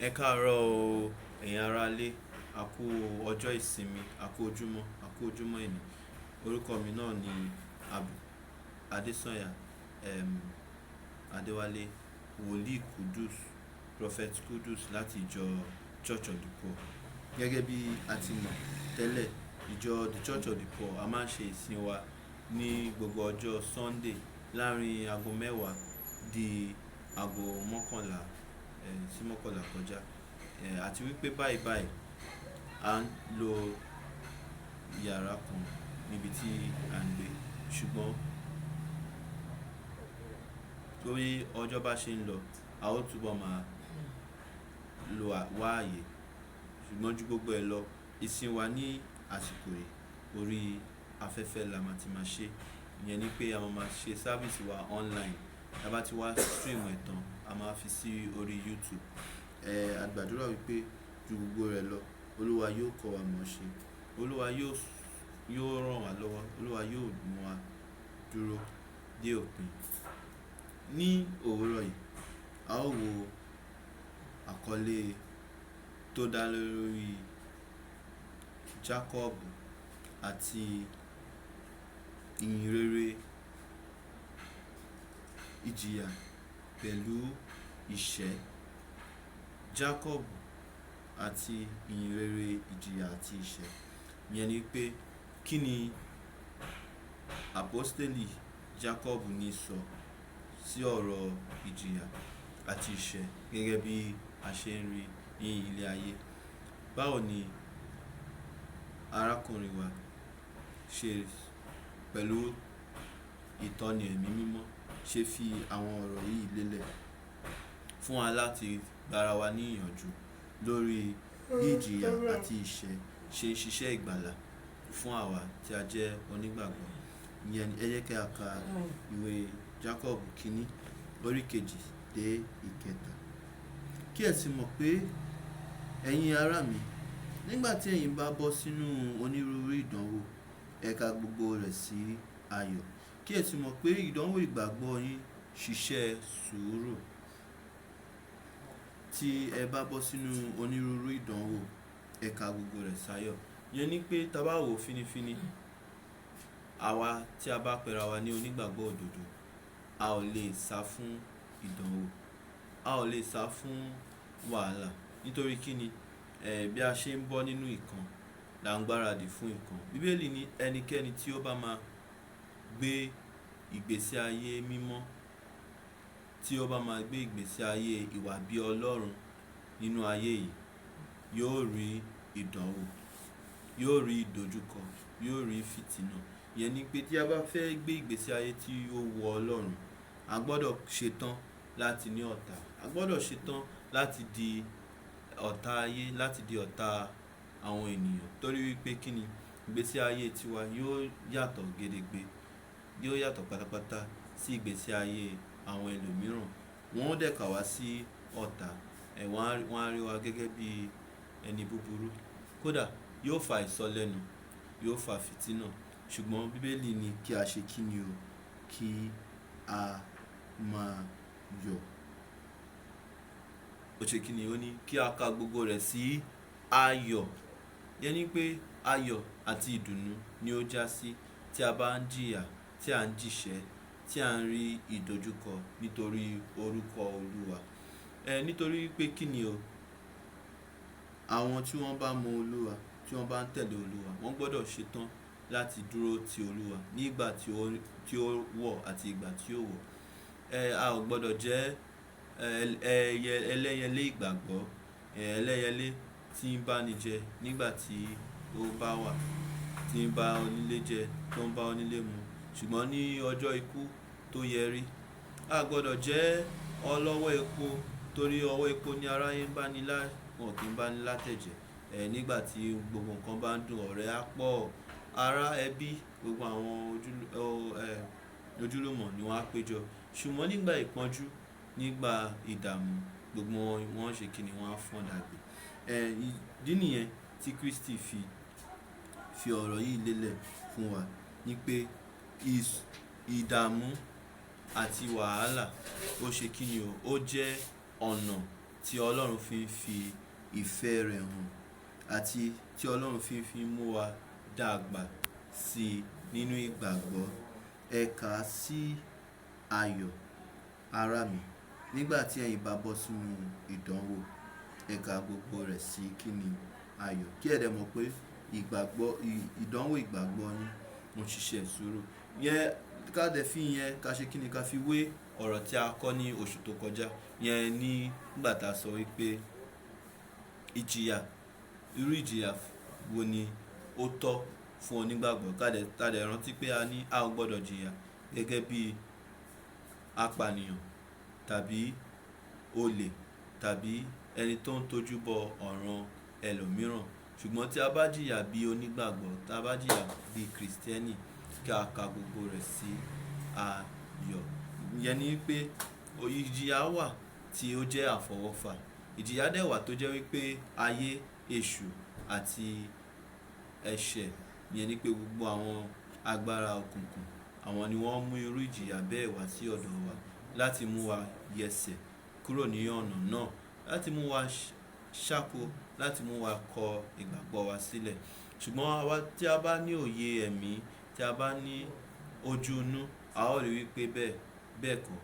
Ẹ káàárọ̀ o, ẹ̀yin aráalé, a kú ọjọ́ ìsinmi, a kú ojúmọ́ ẹni. Orúkọ mi náà ni Adésanya Adéwálé, wòlíì Kudus, Prophet Kudus láti ìjọ Church of the Poor. Gẹ́gẹ́ bí a ti mọ̀ tẹ́lẹ̀, ìjọ The Church of the Poor a máa ń ṣe ìsìn wa ní gbogbo ọjọ́ Sunday láàrin aago mẹ́wàá di aago mọ́kànlá sí mọ́kànlá kọjá. Àti wípé báyìí a ń lo yàrá kan níbi tí à ń gbé, ṣùgbọ́n lórí ọjọ́ bá ṣe ń lọ a ó túbọ̀ máa wá àyè, ṣùgbọ́n ju gbogbo ẹ̀ lọ, ìsìn wa ní àsìkò yìí orí afẹ́fẹ́ la máa ti máa ṣe. Ìyẹn ni pé a máa ṣe sáfíìsì wa online. Tí a bá ti wá stream ẹ̀ tán, a máa fi sí orí YouTube. A gbàdúrà wípé ju gbogbo rẹ̀ lọ, Olúwa yóò kọ́ wa mọ̀ ṣe, Olúwa yóò ràn wá lọ́wọ́, Olúwa yóò mú wa dúró dé òpin. Ní òwúrọ̀ yìí, a ó wo àkọlé tó dá lórí Jákọ́bù àti ìhìn rere, ìjìyà pẹ̀lú ìṣẹ́. Jákọ́bù àti ìhìn rere, ìjìyà àti ìṣẹ́. Ìyẹn ni pé kí ni àpọ́stélì Jákọ́bù ní sọ sí ọ̀rọ̀ ìjìyà àti ìṣẹ́ gẹ́gẹ́ bí a ṣe ń rí ní ilé ayé. Báwo ni arákùnrin wa ṣe pẹ̀lú ìtọ́ni ẹ̀mí mímọ́ ṣe fi àwọn ọ̀rọ̀ yìí lélẹ̀ fún wa láti gbára wa ní ìyànjú lórí bí ìjìyà àti ìṣẹ́ ṣe ń ṣiṣẹ́ ìgbàlà fún àwa tí a jẹ́ onígbàgbọ́. Ìyẹn ẹ jẹ́ kí a ka ìwé Jákọ́bù kínní orí 2 dé 3. Kí ẹ sì mọ̀ pé ẹ̀yin ará mi, nígbà tí ẹ̀yin bá bọ́ sínú onírúurú ìdánwò, ẹ ka gbogbo rẹ̀ sí ayọ̀. Kí ẹ sì mọ̀ pé ìdánwò ìgbàgbọ́ yín ṣiṣẹ́ sùúrù. Tí ẹ bá bọ́ sínú onírúurú ìdánwò, ẹ ka gbogbo rẹ̀ sáyọ̀. Ìyẹn ni pé tá bá wò fínífíní, àwa tí a bá pera wa ní onígbàgbọ́ òdodo, a ò lè sá fún ìdánwò, a ò lè sá fún wàhálà. Nítorí kí ni bí a ṣe ń bọ́ nínú ìkan là ń gbáradì fún ìkan. Bíbélì ní ẹnikẹ́ni tí ó bá máa gbé ìgbésí ayé mímọ́, tí ó bá máa gbé ìgbésí ayé ìwà bí Ọlọ́run nínú ayé yìí, yóò rí ìdánwò, yóò rí ìdojúkọ, yóò rí fìtínà. Ìyẹn ni pé tí a bá fẹ́ gbé ìgbésí ayé tí ó wọ Ọlọ́run, a gbọ́dọ̀ ṣetán láti ní ọ̀tá, a gbọ́dọ̀ ṣetán láti di ọ̀tá ayé, láti di ọ̀tá àwọn ènìyàn. Torí wípé kí ni ìgbésí ayé tiwa yóò yàtọ̀ gedegbe, yóò yàtọ̀ pátápátá sí ìgbésí ayé àwọn ẹlòmíràn. Wọ́n ó dẹ̀ kà wá sí ọ̀tá, wọ́n á rí wa gẹ́gẹ́ bí ẹni búburú. Kódà yóò fa ìsọlẹ́nu, yóò fa fìtínà. Ṣùgbọ́n Bíbélì ní kí a ṣe kí ni o, kí a máa yọ̀. Ó ṣe kí ni ó ní kí a ka gbogbo rẹ̀ sí ayọ̀. Ìyẹn ni pé ayọ̀ àti ìdùnnú ni ó já sí tí a bá ń jìyà, tí a ń jìṣẹ́, tí a ń rí ìdojúkọ nítorí orúkọ Olúwa. Nítorí pé kí ni o, àwọn tí wọ́n bá mọ Olúwa, tí wọ́n bá ń tẹ̀lé Olúwa, wọ́n gbọ́dọ̀ ṣetán láti dúró ti Olúwa ní ìgbà tí ó wọ̀ àti ìgbà tí ó wọ̀. A ò gbọ́dọ̀ jẹ́ ẹlẹ́yẹlé ìgbàgbọ́, ẹlẹ́yẹlé tí ń bá ni jẹ nígbà tí ó bá wà, tí ń bá onílé jẹ, tó ń bá onílé mu. Ṣùgbọ́n ní ọjọ́ ikú tó yẹrí, a gbọ́dọ̀ jẹ́ ọlọ́wọ́ epo, torí ọwọ́ epo ni aráyé ń bá ní wọn kì í bá ní látẹ̀jẹ̀. Nígbà tí gbogbo nǹkan bá ń dùn, ọ̀rẹ́ á pọ̀, ará, ẹbí, gbogbo àwọn ojúlùmọ̀ ni wọ́n á péjọ. Ṣùgbọ́n nígbà ìpọ́njú, nígbà ìdààmú, gbogbo wọn ṣe kí ni wọ́n á fọ́n dàgbé. Ìdí nìyẹn tí Kristi fi ọ̀rọ̀ yìí lélẹ̀ fún wa, ní pé ìdààmú àti wàhálà ó ṣe kí ni o, ó jẹ́ ọ̀nà tí Ọlọ́run fi ń fi ìfẹ́ rẹ̀ hàn àti tí Ọlọ́run fi ń mú wa dàgbà sí nínú ìgbàgbọ́. Ẹ kà á sí ayọ̀ ará mi nígbà tí ẹ̀yin bá bọ́ sínú ìdánwò. Ẹ kà gbogbo rẹ̀ sí kíni ayọ̀. Kí ẹ dẹ̀ mọ̀ pé ìdánwò ìgbàgbọ́ yín ń ṣiṣẹ́ sùúrù. Yẹn ká dẹ̀ fi yẹn ká ṣe kíni ká fi wé ọ̀rọ̀ tí a kọ́ ní oṣù tó kọjá. Yẹn nígbà tá a sọ wípé ìjìyà, irú ìjìyà wo ni ó tọ́ fún onígbàgbọ́. Ká dẹ̀ rántí pé a ò gbọ́dọ̀ jìyà gẹ́gẹ́ bí apànìyàn tàbí olè tàbí ẹni tó ń tojú bọ ọ̀ràn ẹlòmíràn. Ṣùgbọ́n tí a bá jìyà bí onígbàgbọ́, tí a bá jìyà bí Kristẹni, kí a ka gbogbo rẹ̀ sí ayọ̀. Ìyẹn ni pé ìjìyà wà tí ó jẹ́ àfọwọ́fà. Ìjìyà dẹ̀ wà tó jẹ́ wípé ayé, èṣù àti ẹ̀ṣẹ̀, ìyẹn ni pé gbogbo àwọn agbára òkùnkùn, àwọn ni wọ́n mú irú ìjìyà bẹ́ẹ̀ wá sí ọ̀dọ̀ wa láti mú wa yẹsẹ̀ kúrò ní ọ̀nà náà, láti mú wa ṣáko, láti mú wa kọ ìgbàgbọ́ wa sílẹ̀. Ṣùgbọ́n àwa tí a bá ní òye ẹ̀mí, tí a bá ní ojú inú, a ó rí wípé bẹ́ẹ̀ kọ́,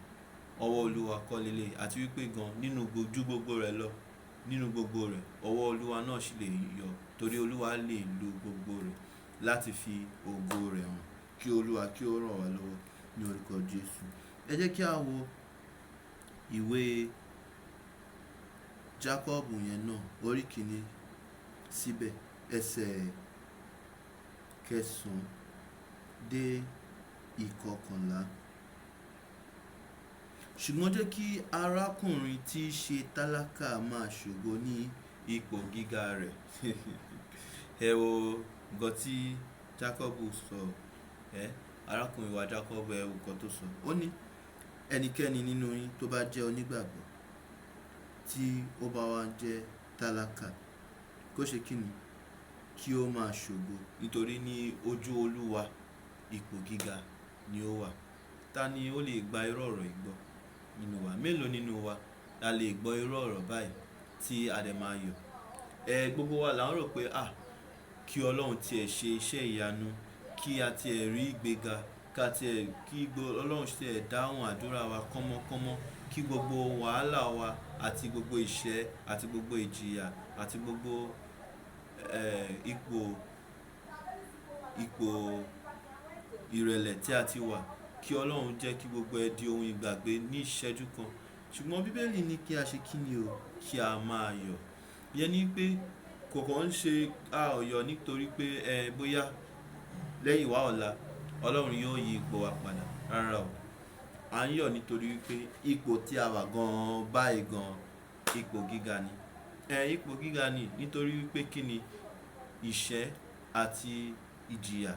ọwọ́ Olúwa kọ́ lélẹ̀, àti wípé gan nínú gbogbo rẹ̀ lọ, nínú gbogbo rẹ̀, ọwọ́ Olúwa náà sì lè yọ, torí Olúwa lè lo gbogbo rẹ̀ láti fi ògo rẹ̀ hàn. Kí Olúwa kí ó ràn wá lọ́wọ́ ní orúkọ Jésù. Ẹ jẹ́ kí a wo ìwé Jákọ́bù yẹn náà, orí kìíní síbẹ̀, ẹsẹ̀ 9 dé 11. Ṣùgbọ́n jẹ́ kí arákùnrin tí í ṣe tálákà máa ṣògo ní ipò gíga rẹ̀. Ẹ wo nǹkan tí Jákọ́bù sọ. Arákùnrin wa Jákọ́bù, ẹ wo nǹkan tó sọ. Ó ní ẹnikẹ́ni nínú yín tó bá jẹ́ onígbàgbọ́ tí ó bá wá jẹ́ tálákà, kó ṣe kíni? Kí ó máa ṣògo, nítorí ní ojú Olúwa ipò gíga ni ó wà. Ta ni ó lè gba irú ọ̀rọ̀ yìí gbọ́ nínú wa? Mélòó nínú wa la lè gbọ́ irú ọ̀rọ̀ báyìí tí a dẹ̀ máa yọ̀? Gbogbo wa là ń rò pé kí Ọlọ́run tiẹ̀ ṣe iṣẹ́ ìyanu, kí a tiẹ̀ rí ìgbéga, kí Ọlọ́run tiẹ̀ dáhùn àdúrà wa kánmọ́kánmọ́, kí gbogbo wàhálà wa àti gbogbo ìṣẹ́ àti gbogbo ìjìyà àti gbogbo ipò ìrẹ̀lẹ̀ tí a ti wà, kí Ọlọ́run jẹ́ kí gbogbo ẹ di ohun ìgbàgbé ní ìṣẹ́jú kan. Ṣùgbọ́n Bíbélì ní kí a ṣe kíni o? Kí a máa yọ̀. Ìyẹn ni pé kò kàn ń ṣe a ò yọ̀ nítorí pé bóyá lẹ́yìn wá ọ̀la Ọlọ́run yóò yí ipò wa padà. Rárá o. À ń yọ̀ nítorí wípé ipò tí a wà gan báyìí gan, ipò gíga ni. Ipò gíga ni nítorí wípé kíni? Ìṣẹ́ àti ìjìyà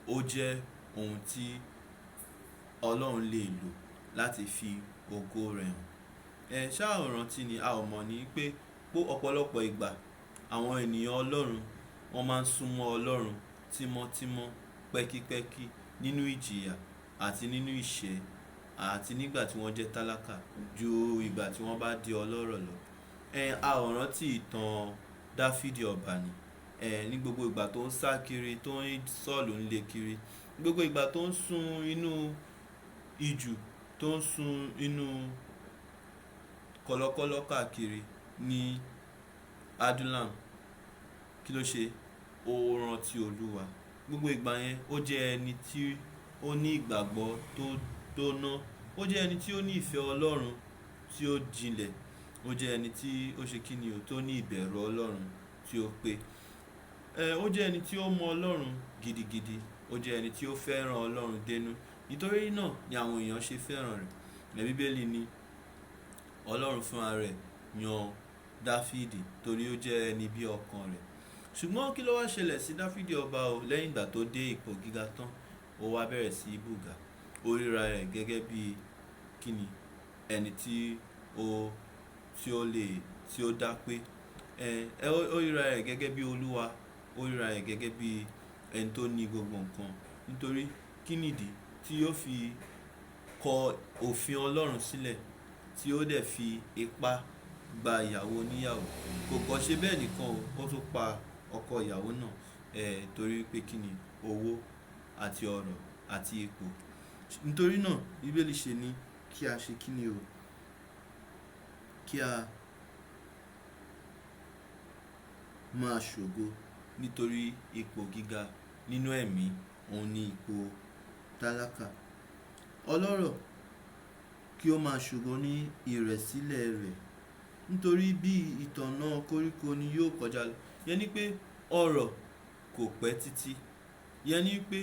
ó jẹ́ ohun tí Ọlọ́run lè lò láti fi ògo rẹ̀ hàn. Ṣá ò rántí ni, a ò mọ̀ ní pé ọ̀pọ̀lọpọ̀ ìgbà àwọn ènìyàn Ọlọ́run wọ́n máa ń súnmọ́ Ọlọ́run tímọ́tímọ́, pẹ́kípẹ́kí nínú ìjìyà àti nínú ìṣẹ́ àti nígbà tí wọ́n jẹ́ tálákà ju ìgbà tí wọ́n bá di ọlọ́rọ̀ lọ. A ò rántí ìtàn Dáfídì ọba ni. Ní gbogbo ìgbà tó ń sá kiri, tó ń Sọ́ọ̀lù ń lé kiri, gbogbo ìgbà tó ń sun inú ijù, tó ń sun inú kọ̀lọ̀kọ̀lọ̀ káàkiri ní Adullam, kí ló ṣe? Ó rántí Olúwa. Gbogbo ìgbà yẹn ó jẹ́ ẹni tí ó ní ìgbàgbọ́ tó ná. Ó jẹ́ ẹni tí ó ní ìfẹ́ Ọlọ́run tí ó jinlẹ̀. Ó jẹ́ ẹni tí ó ṣe kíni o? Tó ní ìbẹ̀rù Ọlọ́run tí ó pé. Ó jẹ́ ẹni tí ó mọ Ọlọ́run gidigidi. Ó jẹ́ ẹni tí ó fẹ́ràn Ọlọ́run dénú. Nítorí náà ni àwọn èèyàn ṣe fẹ́ràn rẹ̀. Bíbélì ní Ọlọ́run fúnra rẹ̀ yan Dáfídì torí ó jẹ́ ẹni bí ọkàn rẹ̀. Ṣùgbọ́n kí ló wá ṣẹlẹ̀ sí Dáfídì ọba o? Lẹ́yìn ìgbà tó dé ipò gíga tán, ó wá bẹ̀rẹ̀ sí í bùgà. Ó ríra rẹ̀ gẹ́gẹ́ bí kíni? Ẹni tí ó dá pé. Ó ríra rẹ̀ gẹ́gẹ́ bí Olúwa. Ó ríra rẹ̀ gẹ́gẹ́ bí ẹni tó ní gbogbo nǹkan. Nítorí kí nìdí tí yóò fi kọ òfin Ọlọ́run sílẹ̀ tí ó dẹ̀ fi ipá gba ìyàwó oníyàwó. Kò kàn ṣe bẹ́ẹ̀ nìkan o, ó tún pa ọkọ ìyàwó náà torí pé kí ni owó àti ọrọ̀ àti ipò. Nítorí náà Bíbélì ṣe ní kí a ṣe kí ni o, kí a máa ṣògo nítorí ipò gíga nínú ẹ̀mí òun ni ipò tálákà. Ọlọ́rọ̀ kí ó máa ṣògo ní ìrẹ̀sílẹ̀ rẹ̀ nítorí bí ìtànná koríko ni yóò kọjá lọ. Yẹn ni pé ọrọ̀ kò pẹ́ títí. Yẹn ni pé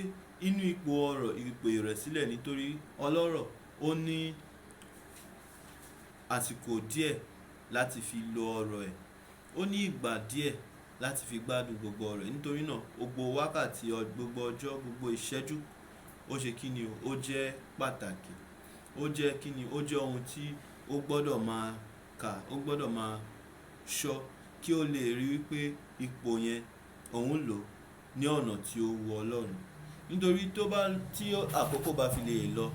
inú ipò ọrọ̀, ipò ìrẹ̀sílẹ̀, nítorí ọlọ́rọ̀ ó ní àsìkò díẹ̀ láti fi lo ọrọ̀ ẹ̀. Ó ní ìgbà díẹ̀ láti fi gbádùn gbogbo ọrọ̀ ẹ̀. Nítorí náà gbogbo wákàtí, gbogbo ọjọ́, gbogbo ìṣẹ́jú ó ṣe kí ni o, ó jẹ́ pàtàkì. Ó jẹ́ kí ni, ó jẹ́ ohun tí ó gbọ́dọ̀ máa kà, ó gbọ́dọ̀ máa ṣọ́ kí ó lè rí wípé ipò yẹn òun lò ní ọ̀nà tí ó wu Ọlọ́run. Nítorí tí àkókò bá fi lè lọ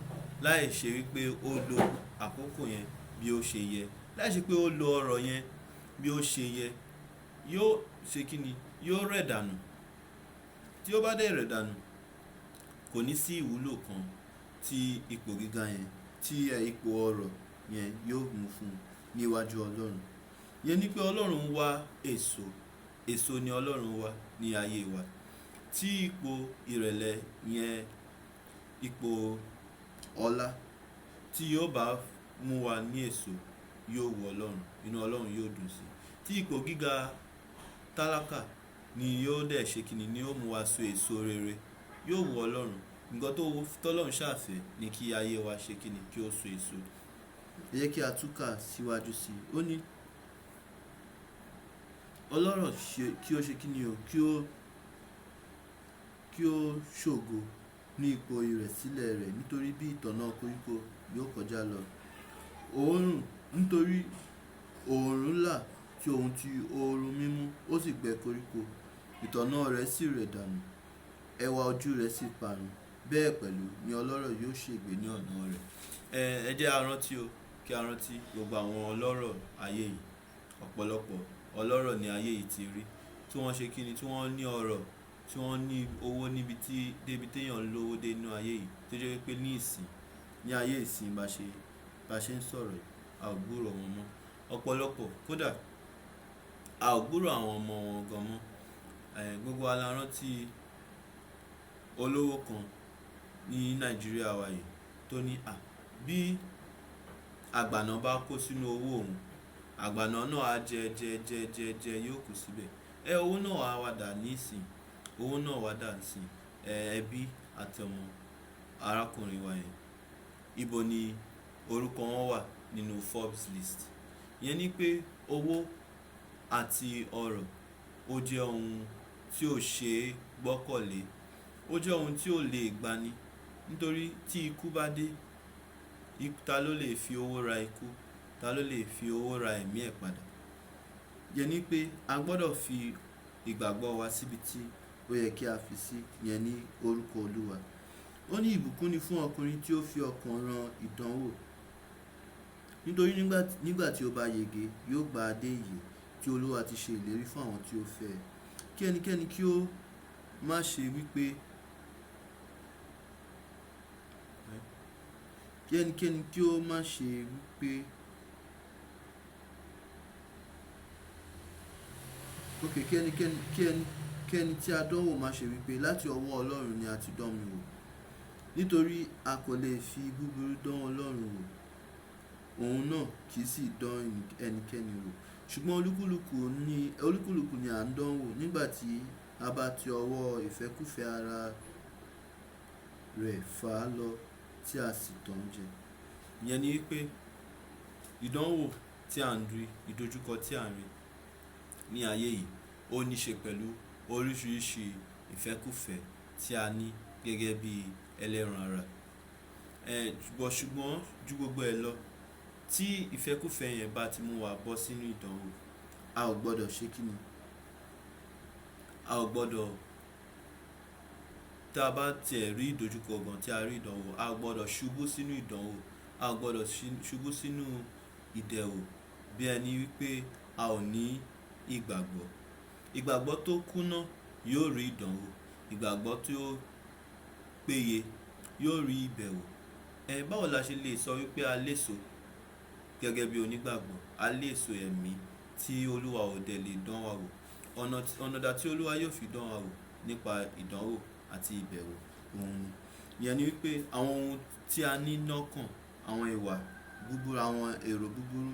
láì ṣe wípé ó lo àkókò yẹn bí ó ṣe yẹ, láì ṣe pé ó lo ọrọ̀ yẹn bí ó ṣe yẹ, yóò ṣe kí ni, yóò rẹ̀ dànù. Tí ó bá dẹ̀ rẹ̀ dànù, kò ní sí ìwúlò kan tí ipò gíga yẹn, tí ipò ọrọ̀ yẹn yóò mú fún níwájú Ọlọ́run. Yẹn ni pé Ọlọ́run wá èso. Èso ni Ọlọ́run wá ní ayé wa. Tí ipò ìrẹ̀lẹ̀ yẹn, ipò ọlá tí yóò bá mú wa ní èso, yóò wu Ọlọ́run, inú Ọlọ́run yóò dùn sí. Tí ipò gíga tálákà ni yóò dẹ̀ ṣe kí ni, ni yóò mú wa so èso rere, yóò wu Ọlọ́run. Nǹkan tọ́lọ́run ṣàfẹ́ ni kí ayé wa ṣe kí ni, kí ó so èso. Ẹ jẹ́ kí a túkà síwájú sí i. Ó ní ọlọ́rọ̀ kí ó ṣe kí ni o, kí ó ṣògo ní ipò ìrẹ̀sílẹ̀ rẹ̀ nítorí bí ìtànná koríko yóò kọjá lọ. Òórùn, nítorí òórùn là tí ohun tí ooru mímú ó sì gbẹ koríko, ìtànná rẹ̀ sì rẹ̀ dànù, ẹwà ojú rẹ̀ sì parun. Bẹ́ẹ̀ pẹ̀lú ni ọlọ́rọ̀ yóò ṣègbé ní ọ̀nà rẹ̀. Ẹ jẹ́ a rántí o, kí a rántí gbogbo àwọn ọlọ́rọ̀ ayé yìí. Ọ̀pọ̀lọpọ̀ ọlọ́rọ̀ ní ayé yìí ti rí, tí wọ́n ṣe kí ni, tí wọ́n ní ọrọ̀, tí wọ́n ní owó débi téèyàn lówó dé inú ayé yìí, tó jẹ́ pé ní ayé ìsìn bá ṣe ń sọ̀rọ̀, a ò gbúrò wọn mọ́. Ọ̀pọ̀lọpọ̀ kódà a ò gbúrò àwọn ọmọ wọn gan mọ́. Gbogbo wa la rántí olówó kan ní Nàìjíríà wa yìí tó ní bí àgbàná bá kó sínú owó òun, àgbàná náà á jẹ yóò kù síbẹ̀. Owó náà wá dà nísìn, owó náà wá dà nísìn. Ẹbí àti ọmọ arákùnrin wa yẹn, ibo ni orúkọ wọn wà nínú Forbes list. Yẹn ni pé owó àti ọrọ̀ ó jẹ́ ohun tí ò ṣe é gbọ́kànlé, ó jẹ́ ohun tí ò lè gbani. Nítorí tí ikú bá dé, ta ló lè fi owó ra ikú? Ta ló lè fi owó ra ẹ̀mí ẹ̀ padà? Yẹn ni pé a gbọ́dọ̀ fi ìgbàgbọ́ wa síbi tí ó yẹ kí a fi sí, yẹn ní orúkọ Olúwa. Ó ní ìbùkún ni fún ọkùnrin tí ó fi ọkàn ran ìdánwò, nítorí nígbà tí ó bá yege yóò gba adé ìyè tí Olúwa ti ṣe ìlérí fún àwọn tí ó fẹ́ ẹ. Kí ẹnikẹ́ni kí ó má ṣe wípé kí ẹni tí a dánwò má ṣe wípé láti ọwọ́ Ọlọ́run ni a ti dán mi wò, nítorí a kò lè fi búburú dán Ọlọ́run wò, òun náà kì í sì dán ẹnikẹ́ni wò. Ṣùgbọ́n olúkúlùkù ni à ń dán wò nígbà tí a bá ti ọwọ́ ìfẹ́kúfẹ̀ẹ́ ara rẹ̀ fà á lọ tí a sì tàn jẹ. Ìyẹn ni wípé ìdánwò tí à ń rí, ìdojúkọ tí à ń rí ní ayé yìí ó ní ṣe pẹ̀lú oríṣiríṣi ìfẹ́kúfẹ̀ẹ́ tí a ní gẹ́gẹ́ bí ẹlẹ́ran ara. Ṣùgbọ́n ju gbogbo ẹ̀ lọ, tí ìfẹ́kúfẹ̀ẹ́ yẹn bá ti mú wa bọ́ sínú ìdánwò, a ò gbọ́dọ̀ ṣe kí ni, a ò gbọ́dọ̀, tá a bá tiẹ̀ rí ìdojúkọ gan, tí a rí ìdánwò, a ò gbọ́dọ̀ ṣubú sínú ìdánwò, a ò gbọ́dọ̀ ṣubú sínú ìdẹ̀wò bí ẹni wípé a ò ní ìgbàgbọ́. Ìgbàgbọ́ tó kúnná yóò rí ìdánwò, ìgbàgbọ́ tí ó péye yóò rí ìbẹ̀wò. Báwo la ṣe lè sọ wípé a léso gẹ́gẹ́ bí onígbàgbọ́? A léso ẹ̀mí tí Olúwa ò dẹ̀ lè dán wa wò. Ọ̀nà dà tí Olúwa yóò fi dán wa wò nípa ìdánwò àti ìbẹ̀wò òun ni. Ìyẹn ni wípé àwọn ohun tí a ní lọ́kàn, àwọn ìwà búburú, àwọn èrò búburú,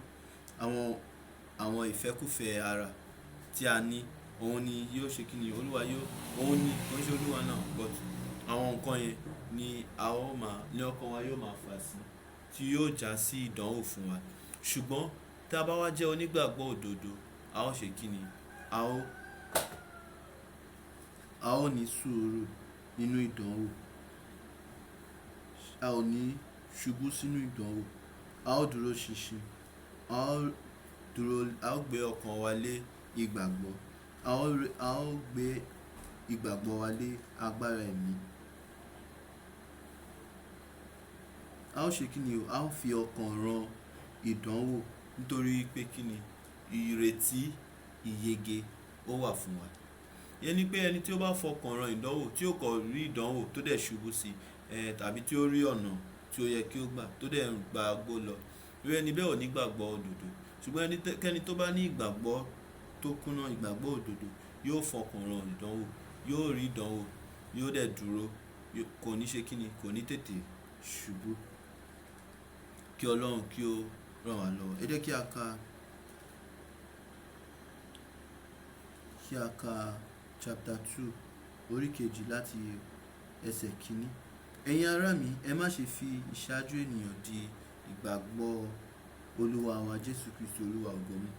àwọn ìfẹ́kúfẹ̀ẹ́ ara tí a ní, òun ni yóò ṣe kíni? Olúwa yóò, òun ni, kò ń ṣe Olúwa náà, but àwọn nǹkan yẹn ni ní ọkàn wa yóò máa fà sí, tí yóò já sí ìdánwò fún wa. Ṣùgbọ́n tí a bá wá jẹ́ onígbàgbọ́ òdodo, a ó ṣe kíni? A ó ní sùúrù nínú ìdánwò. A ò ní ṣubú sínú ìdánwò. A ó dúró ṣinṣin. A ó gbé ọkàn wa lé ìgbàgbọ́. A ó gbé ìgbàgbọ́ wa lé agbára ẹ̀mí. A ó ṣe kíni o? A ó fi ọkàn ran ìdánwò, nítorí pé kíni? Ìrètí ìyege ó wà fún wa. Ìyẹn ni pé ẹni tí ó bá fọkàn ran ìdánwò, tí ó kò rí ìdánwò tó dẹ̀ ṣubú sí, tàbí tí ó rí ọ̀nà tí ó yẹ kí ó gbà tó dẹ̀ ń gba agbó lọ, irú ẹni bẹ́ẹ̀ ò ní ìgbàgbọ́ òdodo. Ṣùgbọ́n ẹnikẹ́ni tó bá ní ìgbàgbọ́ tó kúnná, ìgbàgbọ́ òdodo, yóò fọkàn ran ìdánwò, yóò rí ìdánwò, yóò dẹ̀ dúró, kò ní ṣe kíni? Kò ní tètè ṣubú. Kí Ọlọ́run kí ó ràn wá lọ́wọ́. Ẹ jẹ́ kí a ka chapter 2 orí kejì láti ẹsẹ̀ kìíní. Ẹ̀yin ará mi, ẹ má ṣe fi ìṣáájú ènìyàn di ìgbàgbọ́ Olúwa wa Jésù Kristi Olúwa ògo mi.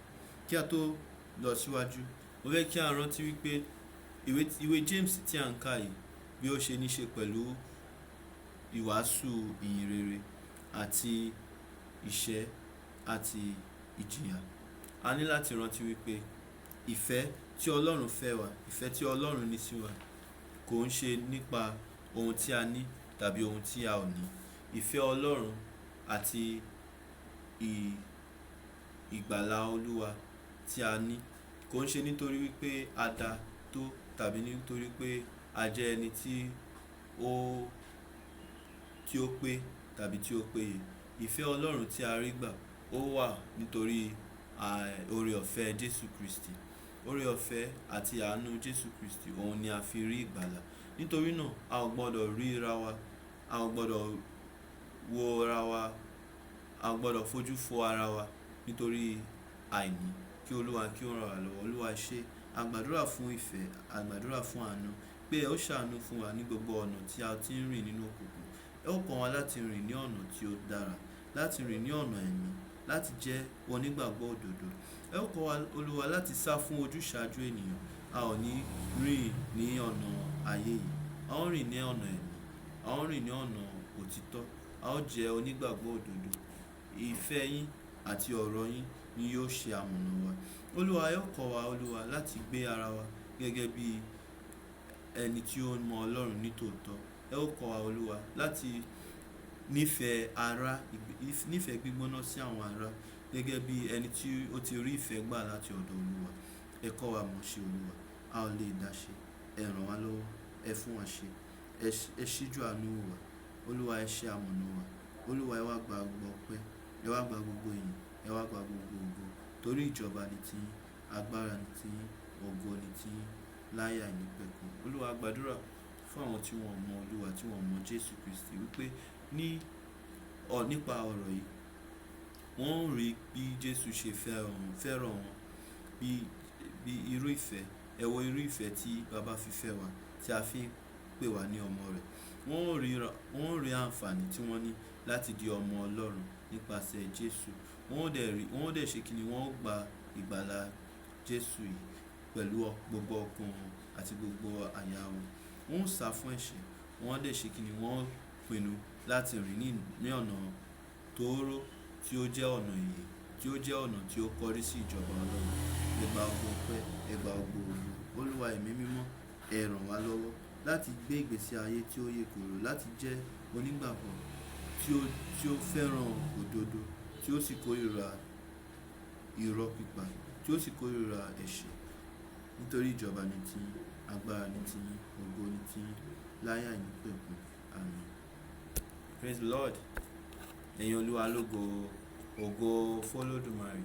Kí a tó lọ síwájú, mo fẹ́ kí a rántí wípé ìwé James tí a ń kà yìí, bí ó ṣe ní ṣe pẹ̀lú ìwàásù ìhìn rere àti ìṣẹ́ àti ìjìyà. A ní láti rántí wípé ìfẹ́ tí Ọlọ́run fẹ́ wa, ìfẹ́ tí Ọlọ́run ní sí wa, kò ń ṣe nípa ohun tí a ní tàbí ohun tí a ò ní. Ìfẹ́ Ọlọ́run àti ìgbàlà Olúwa tí a ní kò ń ṣe nítorí wípé a dá tó tàbí nítorí pé a jẹ́ ẹni tí ó pé tàbí tí ó péye. Ìfẹ́ Ọlọ́run tí a rí gbà ó wà nítorí oore ọ̀fẹ́ Jésù Kristi. Oore ọ̀fẹ́ àti àánú Jésù Kristi, òun ni a fi rí ìgbàlà. Nítorí náà a ò gbọdọ̀ rí ra wa, a ò gbọdọ̀ wo ra wa, a ò gbọdọ̀ fojú fo ara wa nítorí àìní. Kí Olúwa kí ó ràn wá lọ́wọ́. Olúwa ṣe, a gbàdúrà fún ìfẹ́, a gbàdúrà fún àánú, pé ẹ ó ṣàánú fún wa ní gbogbo ọ̀nà tí a ti ń rìn nínú òkùnkùn. Ẹ ó kọ́ wa láti rìn ní ọ̀nà tí ó dára, láti rìn ní ọ̀nà ẹ̀mí, láti jẹ́ onígbàgbọ́ òdodo. Ẹ ó kọ́ wa, Olúwa, láti sá fún ojúṣàájú ènìyàn. A ò ní rìn ní ọ̀nà ayé yìí. A ó rìn ní ọ̀nà ẹ̀mí, a ó rìn ní ọ̀nà òtítọ́. A ó jẹ́ onígbàgbọ́ òdodo. Ìfẹ́ yín àti ọ̀rọ̀ yín ni yóò ṣe amọ̀nà wa. Olúwa, ẹ ó kọ́ wa, Olúwa, láti gbé ara wa gẹ́gẹ́ bí ẹni tí ó mọ Ọlọ́run ní tòótọ́. Ẹ ó kọ́ wa, Olúwa, láti nífẹ̀ẹ́ gbígbóná sí àwọn ará gẹ́gẹ́ bí ẹni tí ó ti rí ìfẹ́ gbà láti ọ̀dọ̀ Olúwa. Ẹ kọ́ wa mọ̀ ṣe, Olúwa. A ò lè dá ṣe. Ẹ ràn wá lọ́wọ́. Ẹ fún wa ṣe. Ẹ ṣíjú àánú wò wá. Olúwa, ẹ ṣe amọ̀nà wa. Olúwa, ẹ wá gba gbogbo ọpẹ́. Ẹ wá gba gbogbo ìyìn. Ẹ wá gba gbogbo ògo. Torí ìjọba ni tiyín, agbára ni tiyín, ògo ni tiyín, láé àìnípẹ̀kun. Olúwa, gbàdúrà fún àwọn tí wọ́n mọ Olúwa, tí wọ́n mọ Jésù Kristi, wípé nípa ọ̀rọ̀ yìí, wọ́n ń rí bí Jésù ṣe fẹ́ràn wọn, bí irú ìfẹ́, ẹ wo irú ìfẹ́ tí Baba fi fẹ́ wa, tí a fi ń pè wá ní ọmọ rẹ̀. Wọ́n ń rí àǹfààní tí wọ́n ní láti di ọmọ Ọlọ́run nípasẹ̀ Jésù. Wọ́n dẹ̀ ṣe kíni? Wọ́n gba ìgbàlà Jésù yìí pẹ̀lú gbogbo ọkàn wọn àti gbogbo àyà wọn. Wọ́n ń sá fún ẹ̀ṣẹ̀. Wọ́n dẹ̀ ṣe kíni? Wọ́n pinnu láti rìn ní ọ̀nà tóóró tí ó jẹ́ ọ̀nà ìyè, tí ó jẹ́ ọ̀nà tí ó kọrí sí ìjọba Ọlọ́run. Ẹ gba gbogbo ọpẹ́, ẹ gba gbogbo ògo. Olúwa, ẹ̀mí mímọ́, ẹ ràn wá lọ́wọ́ láti gbé ìgbésí ayé tí ó yè kooro, láti jẹ́ onígbàgbọ́ tí ó fẹ́ràn òdodo, tí ó sì kórìíra irọ́ pípa, tí ó sì kórìíra ẹ̀ṣẹ̀. Nítorí ìjọba ni tiyín, agbára ni tiyín, ògo ni tiyín, láé àìnípẹ̀kun. Àmín. Praise the Lord. Ẹ̀yin Olúwa lógo, ògo f'Olódùmarè.